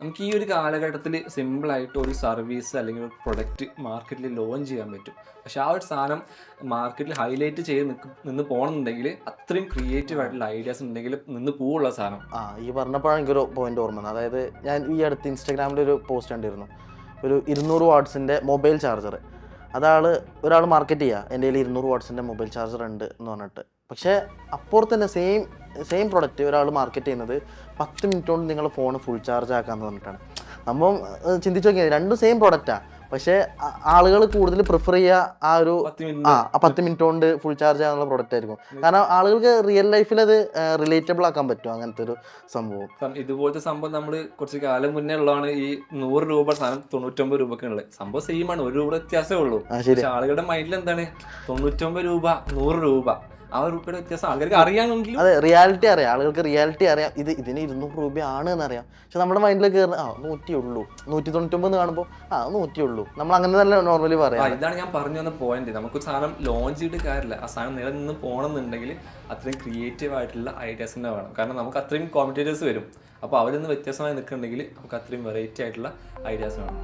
നമുക്ക് ഈ ഒരു കാലഘട്ടത്തിൽ സിമ്പിളായിട്ട് ഒരു സർവീസ് അല്ലെങ്കിൽ ഒരു പ്രൊഡക്റ്റ് മാർക്കറ്റിൽ ലോഞ്ച് ചെയ്യാൻ പറ്റും. പക്ഷെ ആ ഒരു സാധനം മാർക്കറ്റിൽ ഹൈലൈറ്റ് ചെയ്ത് നിന്ന് പോകണമെന്നുണ്ടെങ്കിൽ അത്രയും ക്രിയേറ്റീവ് ആയിട്ടുള്ള ഐഡിയാസ് ഉണ്ടെങ്കിൽ നിന്ന് പോവുള്ള സാധനം. ഈ പറഞ്ഞപ്പോഴാണ് എനിക്കൊരു പോയിന്റ് ഓർമ്മ വന്നത്. അതായത് ഞാൻ ഈ അടുത്ത് ഇൻസ്റ്റാഗ്രാമിലൊരു പോസ്റ്റ് കണ്ടിരുന്നു. ഒരു 200 വാട്ട്സിൻ്റെ മൊബൈൽ ചാർജർ. ഒരാൾ മാർക്കറ്റ് ചെയ്യുക, എൻ്റെ കയ്യിൽ 200 വാട്ട്സിൻ്റെ മൊബൈൽ ചാർജർ ഉണ്ട് എന്ന് പറഞ്ഞിട്ട്. പക്ഷേ അപ്പുറത്ത് തന്നെ സെയിം പ്രൊഡക്റ്റ് ഒരാൾ മാർക്കറ്റ് ചെയ്യുന്നത് 10 മിനിറ്റ് കൊണ്ട് നിങ്ങൾ ഫോൺ ഫുൾ ചാർജ് ആക്കാമെന്ന് പറഞ്ഞിട്ടാണ്. നമ്മൾ ചിന്തിച്ച് നോക്കിയാൽ രണ്ടും സെയിം പ്രൊഡക്റ്റാണ്. പക്ഷേ ആളുകൾ കൂടുതൽ പ്രിഫർ ചെയ്യുക ആ 10 മിനിറ്റ് കൊണ്ട് ഫുൾ ചാർജ് ആകാനുള്ള പ്രൊഡക്റ്റ് ആയിരിക്കും. കാരണം ആളുകൾക്ക് റിയൽ ലൈഫിൽ അത് റിലേറ്റബിൾ ആക്കാൻ പറ്റും അങ്ങനത്തെ ഒരു സംഭവം. ഇതുപോലത്തെ സംഭവം നമ്മൾ കുറച്ച് കാലം മുന്നേ ഉള്ളതാണ്. ഈ 100 രൂപ സാധനം 99 രൂപക്ക് ഉള്ളത് സംഭവം സെയിം ആണ്, 1 രൂപ വ്യത്യാസമേ ഉള്ളൂ. പക്ഷെ ആളുകളുടെ മൈൻഡിൽ എന്താണ് 99 രൂപ 100 രൂപ ആ രൂപയുടെ വ്യത്യാസം ആൾക്കാർക്ക് അറിയാമെങ്കിൽ അതെ റിയാലിറ്റി അറിയാം, ആളുകൾക്ക് റിയാലിറ്റി അറിയാം. ഇതിന് 200 രൂപയാണ് എന്നറിയാം. പക്ഷെ നമ്മുടെ മൈൻഡിൽ കയറുന്ന 100 ഉള്ളൂ, 199 കാണുമ്പോൾ 100 ഉള്ളൂ, നമ്മൾ അങ്ങനെ തന്നെ നോർമലി പറയാം. ഇതാണ് ഞാൻ പറഞ്ഞു വന്ന പോയിന്റ്. നമുക്ക് സാധനം ലോഞ്ച് ചെയ്തിട്ട് കാര്യമില്ല, ആ സാധനം നിലനിന്ന് പോകണമെന്നുണ്ടെങ്കിൽ അത്രയും ക്രിയേറ്റീവ് ആയിട്ടുള്ള ഐഡിയാസ് തന്നെ വേണം. കാരണം നമുക്ക് അത്രയും കോമ്പറ്റേറ്റേഴ്സ് വരും. അപ്പോൾ അവരിൽ നിന്ന് വ്യത്യാസമായി നിൽക്കുന്നുണ്ടെങ്കിൽ നമുക്ക് അത്രയും വെറൈറ്റി ആയിട്ടുള്ള ഐഡിയാസ് വേണം.